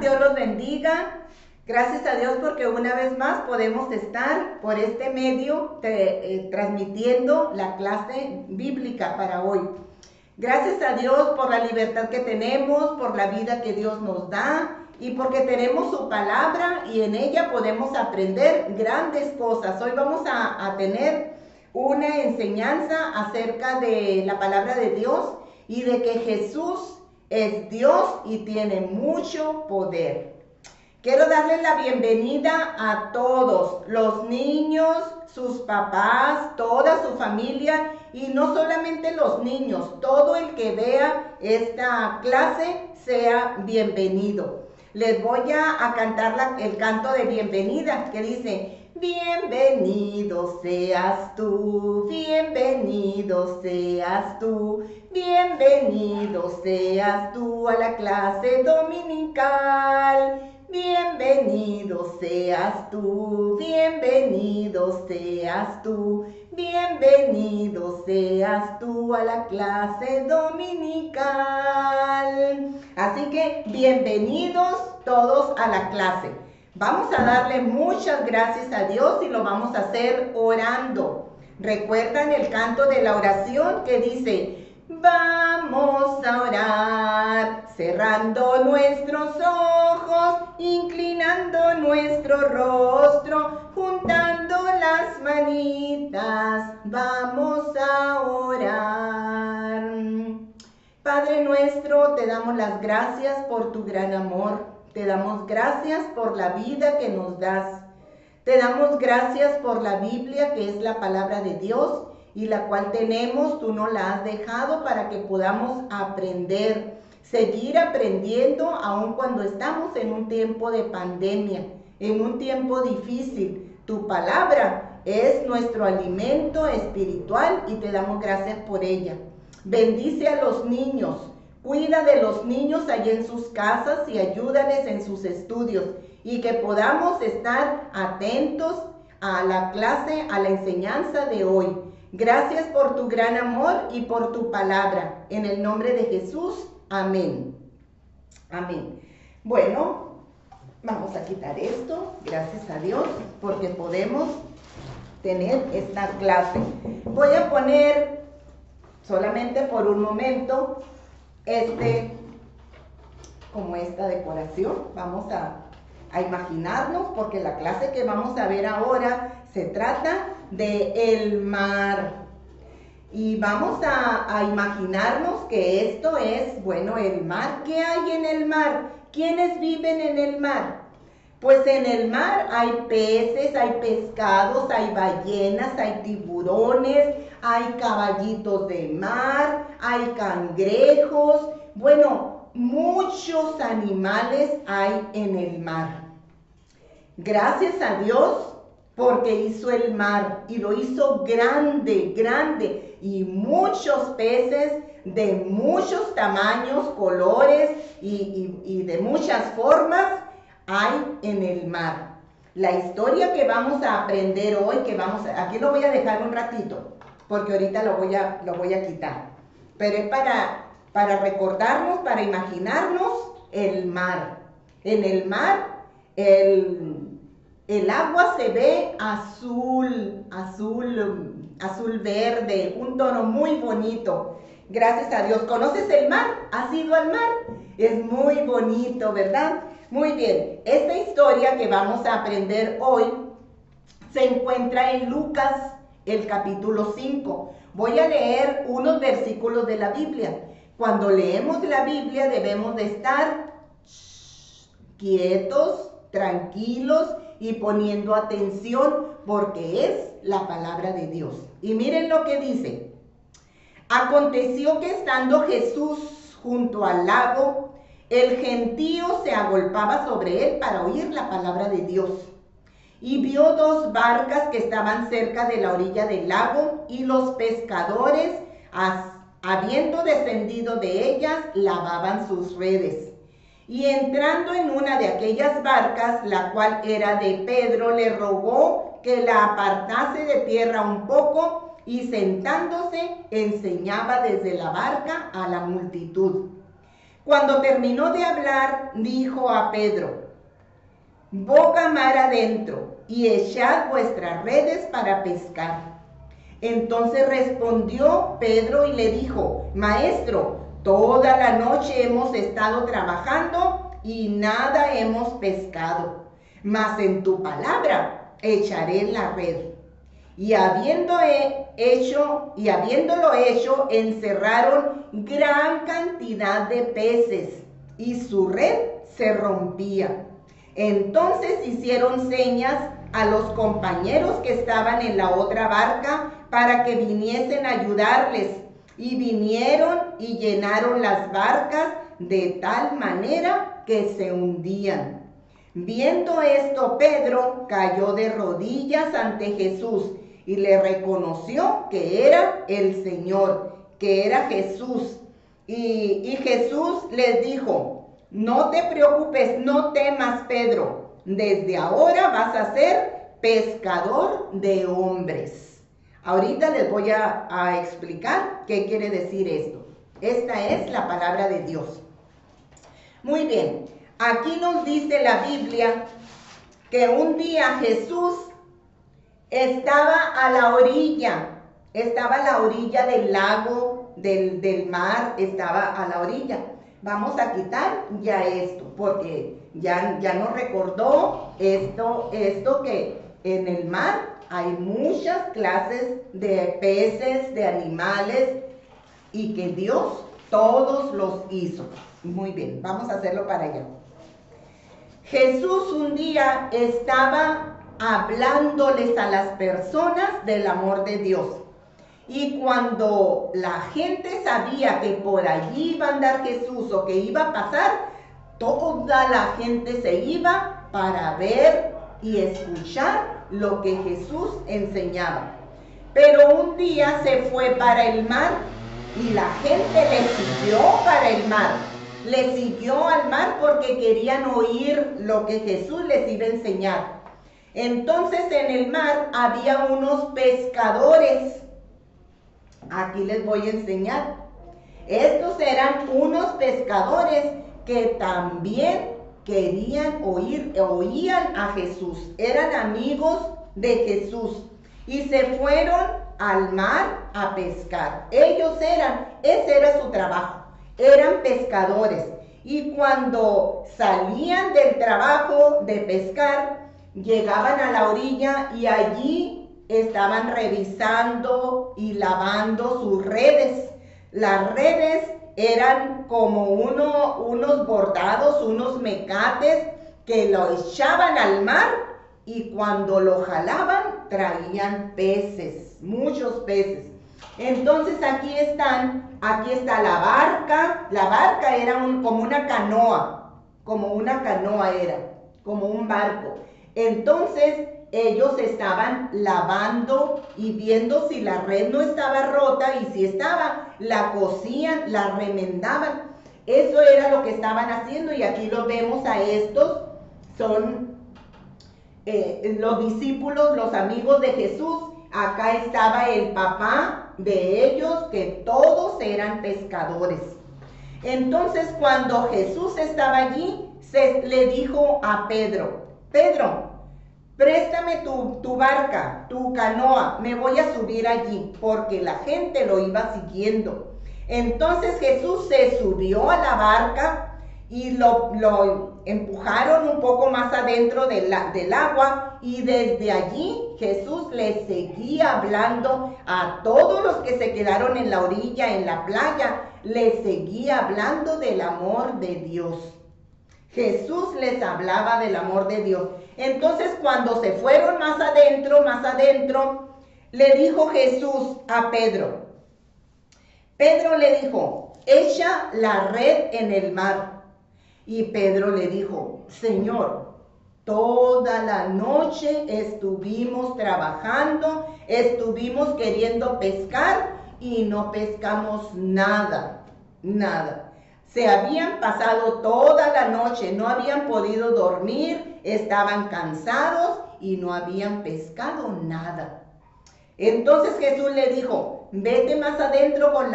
Dios los bendiga. Gracias a Dios porque una vez más podemos estar por este medio transmitiendo la clase bíblica para hoy. Gracias a Dios por la libertad que tenemos, por la vida que Dios nos da y porque tenemos su palabra y en ella podemos aprender grandes cosas. Hoy vamos a tener una enseñanza acerca de la palabra de Dios y de que Jesús es Dios y tiene mucho poder. Quiero darle la bienvenida a todos, los niños, sus papás, toda su familia y no solamente los niños, todo el que vea esta clase sea bienvenido. Les voy a cantar el canto de bienvenida que dice: bienvenido seas tú, bienvenido seas tú, bienvenido seas tú a la clase dominical. Bienvenido seas tú, bienvenido seas tú, bienvenido seas tú a la clase dominical. Así que bienvenidos todos a la clase. Vamos a darle muchas gracias a Dios y lo vamos a hacer orando. ¿Recuerdan el canto de la oración que dice: vamos a orar, cerrando nuestros ojos, inclinando nuestro rostro, juntando las manitas, vamos a orar. Padre nuestro, te damos las gracias por tu gran amor, te damos gracias por la vida que nos das, te damos gracias por la Biblia que es la palabra de Dios, y la cual tenemos, tú nos la has dejado para que podamos aprender, seguir aprendiendo aun cuando estamos en un tiempo de pandemia, en un tiempo difícil. Tu palabra es nuestro alimento espiritual y te damos gracias por ella. Bendice a los niños, cuida de los niños allá en sus casas y ayúdales en sus estudios y que podamos estar atentos a la clase, a la enseñanza de hoy. Gracias por tu gran amor y por tu palabra. En el nombre de Jesús, amén. Amén. Bueno, vamos a quitar esto. Gracias a Dios porque podemos tener esta clase. Voy a poner solamente por un momento como esta decoración. Vamos a imaginarnos porque la clase que vamos a ver ahora se trata de el mar. Y vamos a imaginarnos que esto es, bueno, el mar. ¿Qué hay en el mar? ¿Quiénes viven en el mar? Pues en el mar hay peces, hay pescados, hay ballenas, hay tiburones, hay caballitos de mar, hay cangrejos. Bueno, muchos animales hay en el mar. Gracias a Dios porque hizo el mar y lo hizo grande, grande, y muchos peces de muchos tamaños, colores y de muchas formas hay en el mar. La historia que vamos a aprender hoy, aquí lo voy a dejar un ratito, porque ahorita lo voy a quitar, pero es para recordarnos, para imaginarnos el mar. En el mar, el agua se ve azul verde, un tono muy bonito. Gracias a Dios. ¿Conoces el mar? ¿Has ido al mar? Es muy bonito, ¿verdad? Muy bien. Esta historia que vamos a aprender hoy se encuentra en Lucas, el capítulo 5. Voy a leer unos versículos de la Biblia. Cuando leemos la Biblia debemos de estar quietos, tranquilos y poniendo atención porque es la palabra de Dios. Y miren lo que dice: aconteció que estando Jesús junto al lago, el gentío se agolpaba sobre él para oír la palabra de Dios. Y vio dos barcas que estaban cerca de la orilla del lago, y los pescadores, habiendo descendido de ellas, lavaban sus redes. Y entrando en una de aquellas barcas, la cual era de Pedro, le rogó que la apartase de tierra un poco, y sentándose enseñaba desde la barca a la multitud. Cuando terminó de hablar, dijo a Pedro: boga mar adentro y echad vuestras redes para pescar. Entonces respondió Pedro y le dijo: Maestro, toda la noche hemos estado trabajando y nada hemos pescado, mas en tu palabra echaré la red. Y habiéndolo hecho, encerraron gran cantidad de peces y su red se rompía. Entonces hicieron señas a los compañeros que estaban en la otra barca para que viniesen a ayudarles, y vinieron y llenaron las barcas de tal manera que se hundían. Viendo esto, Pedro cayó de rodillas ante Jesús y le reconoció que era el Señor, que era Jesús. Y Jesús les dijo: no te preocupes, no temas, Pedro, desde ahora vas a ser pescador de hombres. Ahorita les voy a explicar qué quiere decir esto. Esta es la palabra de Dios. Muy bien, aquí nos dice la Biblia que un día Jesús estaba a la orilla del lago, del mar, estaba a la orilla. Vamos a quitar ya esto, porque ya nos recordó esto que en el mar hay muchas clases de peces, de animales, y que Dios todos los hizo. Muy bien, vamos a hacerlo para allá. Jesús un día estaba hablándoles a las personas del amor de Dios. Y cuando la gente sabía que por allí iba a andar Jesús o que iba a pasar, toda la gente se iba para ver y escuchar lo que Jesús enseñaba. Pero un día se fue para el mar y la gente le siguió para el mar. Le siguió al mar porque querían oír lo que Jesús les iba a enseñar. Entonces en el mar había unos pescadores. Aquí les voy a enseñar. Estos eran unos pescadores que también oían a Jesús. Eran amigos de Jesús y se fueron al mar a pescar. Ese era su trabajo. Eran pescadores. Y cuando salían del trabajo de pescar, llegaban a la orilla y allí estaban revisando y lavando sus redes. Las redes eran como unos bordados, unos mecates que lo echaban al mar, y cuando lo jalaban traían peces, muchos peces. Entonces aquí está la barca. La barca era como una canoa era, como un barco. Entonces ellos estaban lavando y viendo si la red no estaba rota, y si estaba, la cosían, la remendaban. Eso era lo que estaban haciendo, y aquí los vemos a estos. Son los discípulos, los amigos de Jesús. Acá estaba el papá de ellos, que todos eran pescadores. Entonces cuando Jesús estaba allí, le dijo a Pedro: Pedro, préstame tu barca, tu canoa, me voy a subir allí, porque la gente lo iba siguiendo. Entonces Jesús se subió a la barca y lo empujaron un poco más adentro del agua, y desde allí Jesús les seguía hablando a todos los que se quedaron en la orilla, en la playa. Les seguía hablando del amor de Dios. Jesús les hablaba del amor de Dios. Entonces cuando se fueron más adentro, le dijo Jesús a Pedro. Pedro le dijo: echa la red en el mar. Y Pedro le dijo: Señor, toda la noche estuvimos trabajando, estuvimos queriendo pescar y no pescamos nada. Se habían pasado toda la noche, no habían podido dormir, estaban cansados y no habían pescado nada. Entonces Jesús le dijo: vete más adentro con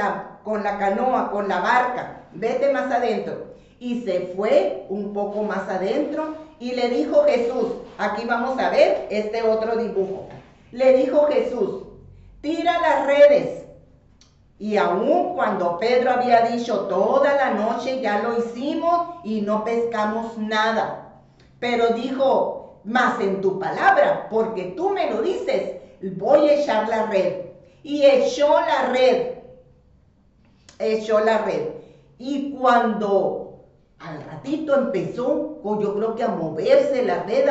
la canoa, con la barca, vete más adentro. y se fue un poco más adentro y le dijo Jesús, aquí vamos a ver este otro dibujo. Le dijo Jesús, tira las redes. Y aun cuando Pedro había dicho, toda la noche ya lo hicimos y no pescamos nada. Pero dijo, más en tu palabra, porque tú me lo dices, voy a echar la red. Y echó la red. Y cuando al ratito empezó, yo creo que a moverse la red,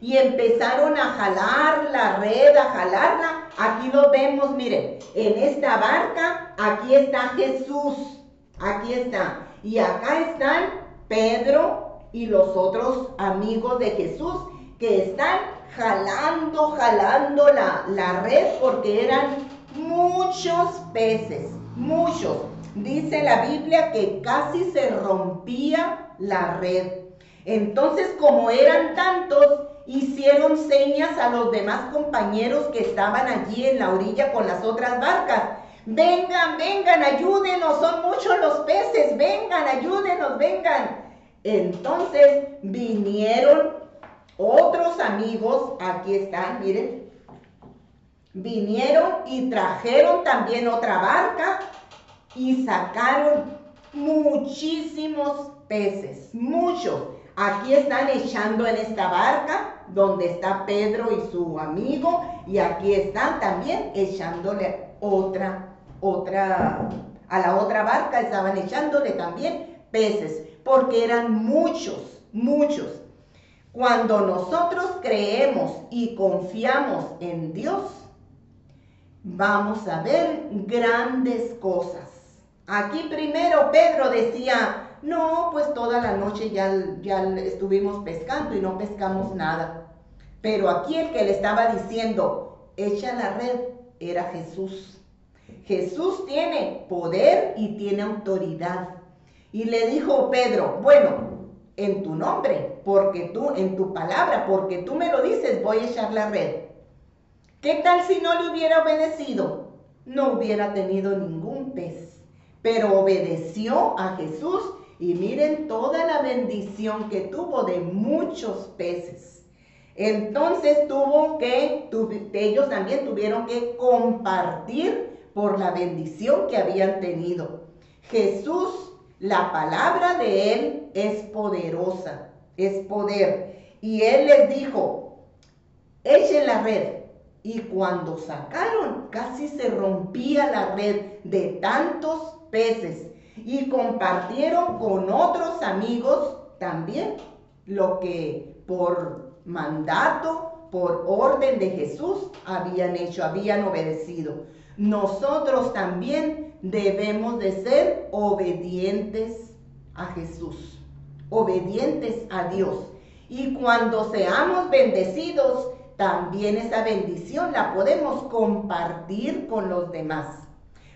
y empezaron a jalar la red, a jalarla. Aquí lo vemos, miren, en esta barca, aquí está Jesús, aquí está. Y acá están Pedro y los otros amigos de Jesús que están jalando la red porque eran muchos peces, muchos. Dice la Biblia que casi se rompía la red. Entonces, como eran tantos, hicieron señas a los demás compañeros que estaban allí en la orilla con las otras barcas. Vengan, vengan, ayúdenos, son muchos los peces, vengan, ayúdenos, vengan. Entonces vinieron otros amigos, aquí están, miren. Vinieron y trajeron también otra barca y sacaron muchísimos peces, muchos. Aquí están echando en esta barca donde está Pedro y su amigo, y aquí están también echándole a la otra barca estaban echándole también peces, porque eran muchos, muchos. Cuando nosotros creemos y confiamos en Dios, vamos a ver grandes cosas. Aquí primero Pedro decía, no, pues toda la noche ya estuvimos pescando y no pescamos nada. Pero aquí el que le estaba diciendo, echa la red, era Jesús. Jesús tiene poder y tiene autoridad. Y le dijo Pedro, bueno, en tu nombre, en tu palabra, porque tú me lo dices, voy a echar la red. ¿Qué tal si no le hubiera obedecido? No hubiera tenido ningún pez. Pero obedeció a Jesús y miren toda la bendición que tuvo de muchos peces. Entonces ellos también tuvieron que compartir por la bendición que habían tenido. Jesús, la palabra de él es poderosa, es poder. Y él les dijo, echen la red. Y cuando sacaron, casi se rompía la red de tantos peces. Y compartieron con otros amigos también lo que por mandato, por orden de Jesús habían hecho, habían obedecido. Nosotros también debemos de ser obedientes a Jesús, obedientes a Dios. Y cuando seamos bendecidos, también esa bendición la podemos compartir con los demás.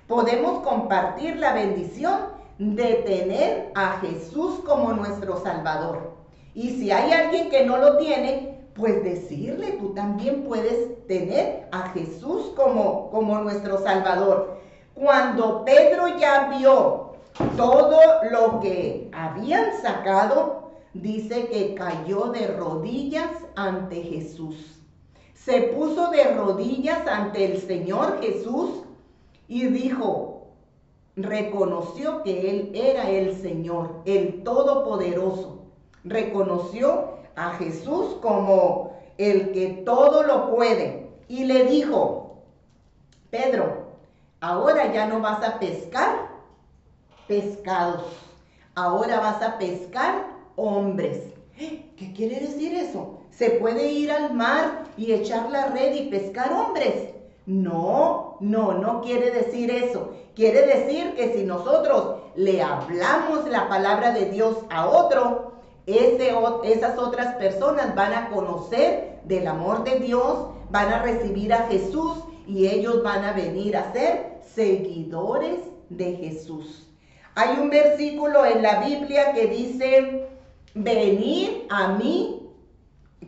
Podemos compartir la bendición de tener a Jesús como nuestro Salvador. Y si hay alguien que no lo tiene, pues decirle, tú también puedes tener a Jesús como nuestro Salvador. Cuando Pedro ya vio todo lo que habían sacado, dice que cayó de rodillas ante Jesús. Se puso de rodillas ante el Señor Jesús y dijo, reconoció que Él era el Señor, el Todopoderoso. Reconoció a Jesús como el que todo lo puede. Y le dijo, Pedro, ahora ya no vas a pescar pescados, ahora vas a pescar hombres. ¿Qué quiere decir eso? ¿Se puede ir al mar y echar la red y pescar hombres? No quiere decir eso. Quiere decir que si nosotros le hablamos la palabra de Dios a otro, esas otras personas van a conocer del amor de Dios, van a recibir a Jesús y ellos van a venir a ser seguidores de Jesús. Hay un versículo en la Biblia que dice, venid a mí,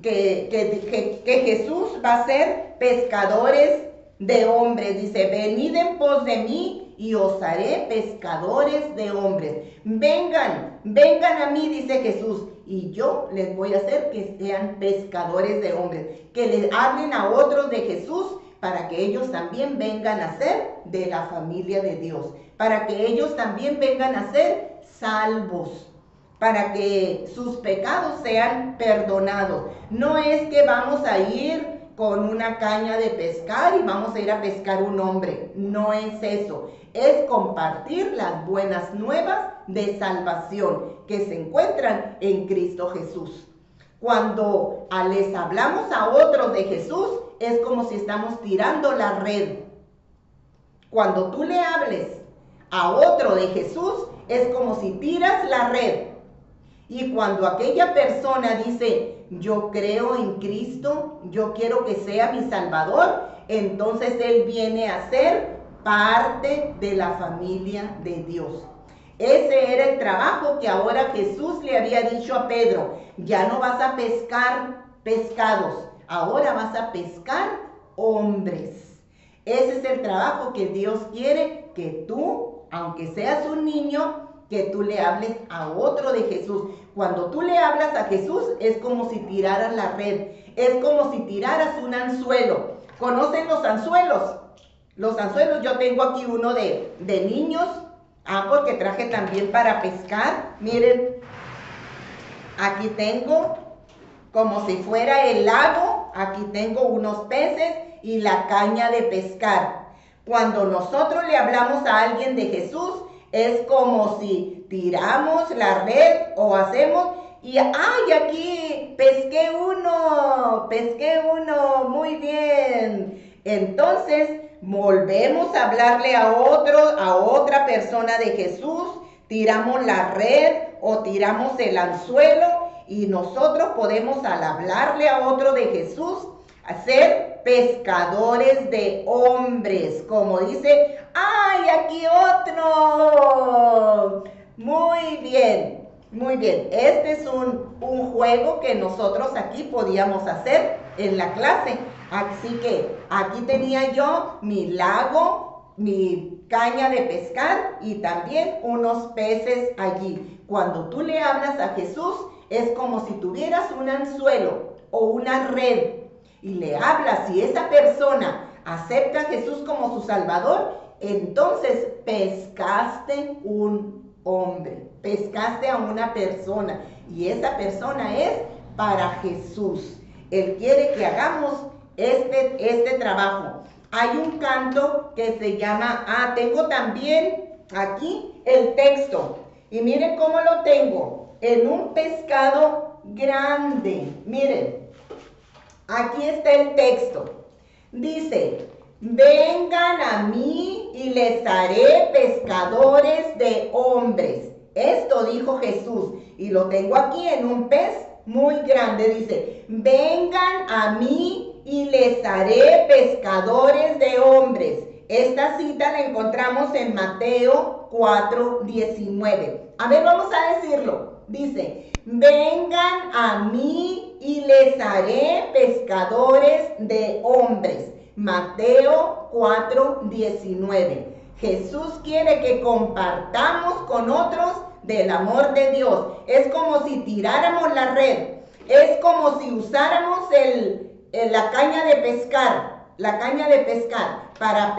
que Jesús va a ser pescadores de hombres. Dice, venid en pos de mí y os haré pescadores de hombres. Vengan, vengan a mí, dice Jesús, y yo les voy a hacer que sean pescadores de hombres, que les hablen a otros de Jesús para que ellos también vengan a ser de la familia de Dios, para que ellos también vengan a ser salvos, para que sus pecados sean perdonados. No es que vamos a ir con una caña de pescar y vamos a ir a pescar un hombre. No es eso. Es compartir las buenas nuevas de salvación que se encuentran en Cristo Jesús. Cuando les hablamos a otros de Jesús, es como si estamos tirando la red. Cuando tú le hables a otro de Jesús, es como si tiras la red. Y cuando aquella persona dice, yo creo en Cristo, yo quiero que sea mi Salvador, entonces él viene a ser parte de la familia de Dios. Ese era el trabajo que ahora Jesús le había dicho a Pedro. Ya no vas a pescar pescados, ahora vas a pescar hombres. Ese es el trabajo que Dios quiere que tú, aunque seas un niño, que tú le hables a otro de Jesús. Cuando tú le hablas a Jesús, es como si tiraras la red, es como si tiraras un anzuelo. ¿Conocen los anzuelos? Los anzuelos, yo tengo aquí uno de niños, porque traje también para pescar. Miren, aquí tengo como si fuera el lago, aquí tengo unos peces y la caña de pescar. Cuando nosotros le hablamos a alguien de Jesús, es como si tiramos la red o hacemos y ¡ay! Aquí pesqué uno, muy bien. Entonces volvemos a hablarle a otra persona de Jesús, tiramos la red o tiramos el anzuelo y nosotros podemos, al hablarle a otro de Jesús, ser pescadores de hombres, como dice, ¡ay, aquí otro! Muy bien, muy bien. Este es un juego que nosotros aquí podíamos hacer en la clase. Así que aquí tenía yo mi lago, mi caña de pescar y también unos peces allí. Cuando tú le hablas a Jesús, es como si tuvieras un anzuelo o una red y le hablas, y esa persona acepta a Jesús como su Salvador, entonces pescaste un hombre, pescaste a una persona, y esa persona es para Jesús. Él quiere que hagamos este trabajo. Hay un canto que se llama, tengo también aquí el texto, y miren cómo lo tengo, en un pescado grande. Miren, aquí está el texto. Dice, vengan a mí y les haré pescadores de hombres. Esto dijo Jesús, y lo tengo aquí en un pez muy grande. Dice, vengan a mí y les haré pescadores de hombres. Esta cita la encontramos en Mateo 4:19. A ver, vamos a decirlo. Dice, vengan a mí y les haré pescadores de hombres. Mateo 4:19. Jesús quiere que compartamos con otros del amor de Dios. Es como si tiráramos la red. Es como si usáramos la caña de pescar. La caña de pescar para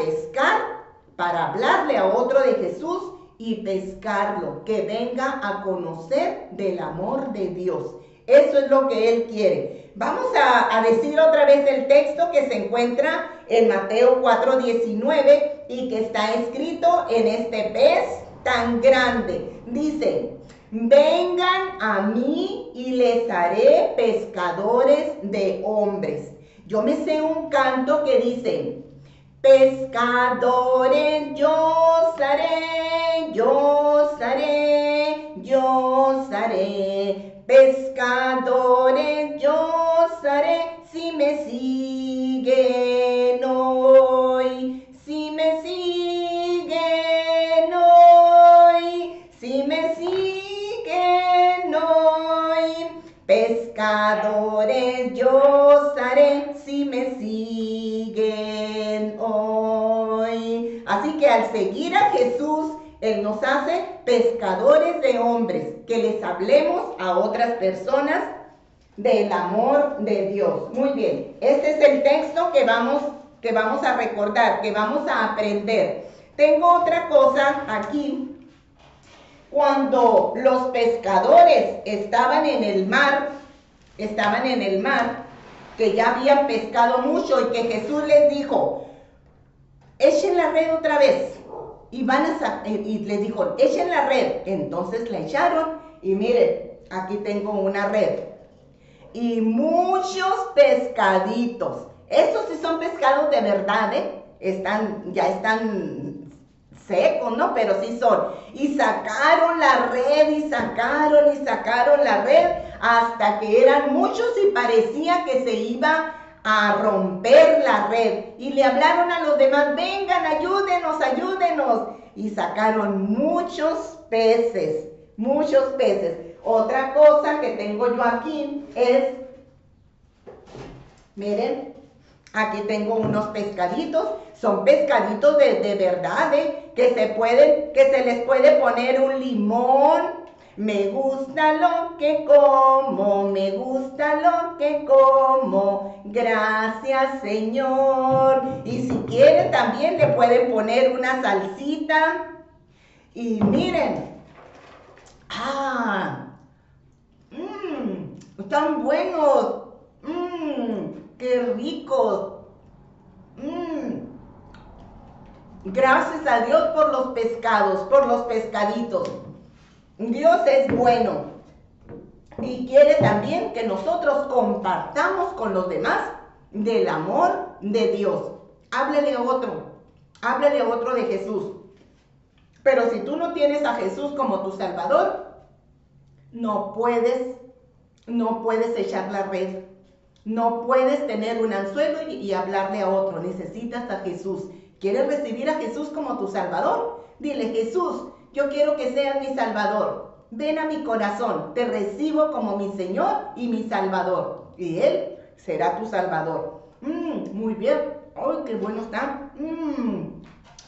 hablarle a otro de Jesús y pescarlo, que venga a conocer del amor de Dios. Eso es lo que Él quiere. Vamos a decir otra vez el texto que se encuentra en Mateo 4:19 y que está escrito en este pez tan grande. Dice, vengan a mí y les haré pescadores de hombres. Yo me sé un canto que dice, pescadores yo seré, yo seré, yo seré, pescadores yo seré, si me siguen hoy, si me siguen hoy, si me siguen hoy, pescadores yo seré, si me siguen hoy. Así que al al seguir a Jesús, Él nos hace pescadores de hombres, que les hablemos a otras personas del amor de Dios. Muy bien, este es el texto que vamos a recordar, que vamos a aprender. Tengo otra cosa aquí. Cuando los pescadores estaban en el mar, que ya habían pescado mucho y que Jesús les dijo, echen la red otra vez. Y les dijo, echen la red. Entonces la echaron y miren, aquí tengo una red. Y muchos pescaditos. Estos sí son pescados de verdad, ¿eh? Ya están secos, ¿no? Pero sí son. Y sacaron la red y sacaron la red hasta que eran muchos y parecía que se iba a romper la red. Y le hablaron a los demás, vengan, ayúdenos. Y sacaron muchos peces. Otra cosa que tengo yo aquí es, miren, aquí tengo unos pescaditos, son pescaditos de verdad, que se les puede poner un limón. Me gusta lo que como, gracias Señor. Y si quieren también le pueden poner una salsita. Y miren, están buenos, qué ricos. Gracias a Dios por los pescados, por los pescaditos. Dios es bueno y quiere también que nosotros compartamos con los demás del amor de Dios. Háblale a otro de Jesús. Pero si tú no tienes a Jesús como tu Salvador, no puedes echar la red. No puedes tener un anzuelo y hablarle a otro. Necesitas a Jesús. ¿Quieres recibir a Jesús como tu Salvador? Dile, Jesús, yo quiero que seas mi Salvador. Ven a mi corazón, te recibo como mi Señor y mi Salvador. Y Él será tu Salvador. Muy bien. ¡Ay, qué bueno está!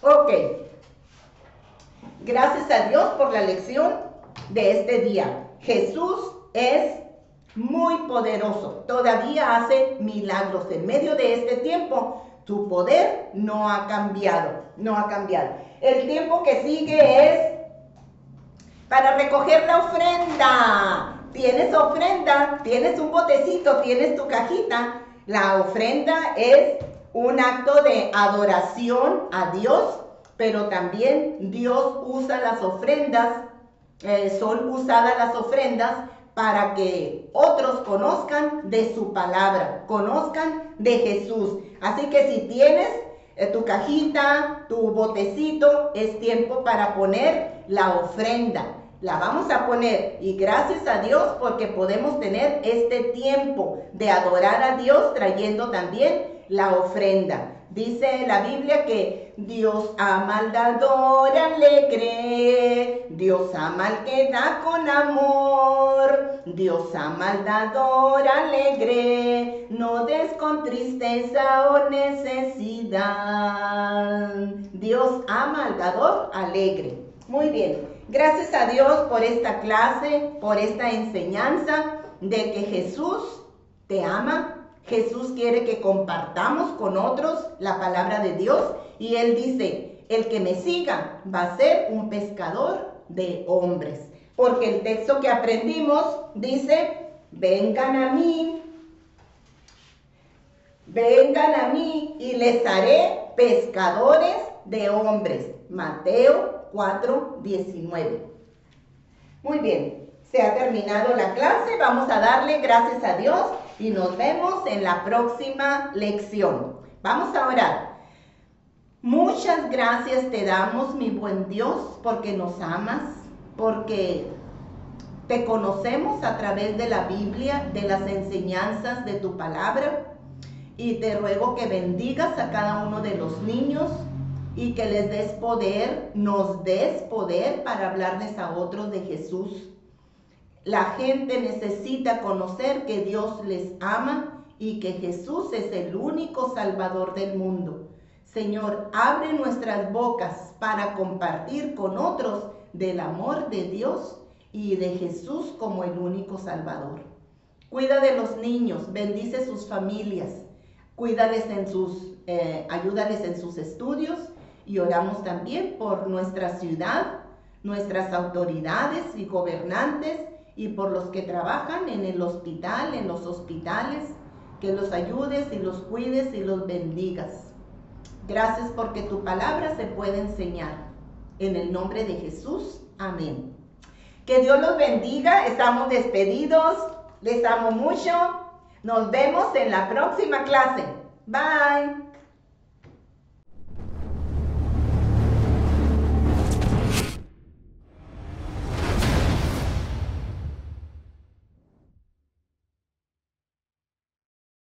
Ok. Gracias a Dios por la lección de este día. Jesús es muy poderoso. Todavía hace milagros. En medio de este tiempo, su poder no ha cambiado. El tiempo que sigue es para recoger la ofrenda. ¿Tienes ofrenda? ¿Tienes un botecito? ¿Tienes tu cajita? La ofrenda es un acto de adoración a Dios, pero también Dios usa las ofrendas, son usadas las ofrendas para que otros conozcan de su palabra, conozcan de Jesús. Así que si tienes tu cajita, tu botecito, es tiempo para poner la ofrenda. La vamos a poner y gracias a Dios porque podemos tener este tiempo de adorar a Dios trayendo también la ofrenda. Dice la Biblia que Dios ama al dador alegre, Dios ama al que da con amor, Dios ama al dador alegre, no des con tristeza o necesidad. Dios ama al dador alegre. Muy bien, gracias a Dios por esta clase, por esta enseñanza de que Jesús te ama. Jesús quiere que compartamos con otros la palabra de Dios y Él dice, el que me siga va a ser un pescador de hombres. Porque el texto que aprendimos dice, vengan a mí y les haré pescadores de hombres. Mateo 4:19. Muy bien, se ha terminado la clase, vamos a darle gracias a Dios y nos vemos en la próxima lección. Vamos a orar. Muchas gracias te damos, mi buen Dios, porque nos amas, porque te conocemos a través de la Biblia, de las enseñanzas de tu palabra, y te ruego que bendigas a cada uno de los niños y que les des poder, nos des poder para hablarles a otros de Jesús. La gente necesita conocer que Dios les ama y que Jesús es el único Salvador del mundo. Señor, abre nuestras bocas para compartir con otros del amor de Dios y de Jesús como el único Salvador. Cuida de los niños, bendice sus familias, cuídales ayúdales en sus estudios, y oramos también por nuestra ciudad, nuestras autoridades y gobernantes, y por los que trabajan en el hospital, en los hospitales, que los ayudes y los cuides y los bendigas. Gracias porque tu palabra se puede enseñar. En el nombre de Jesús, amén. Que Dios los bendiga, estamos despedidos, les amo mucho. Nos vemos en la próxima clase. Bye.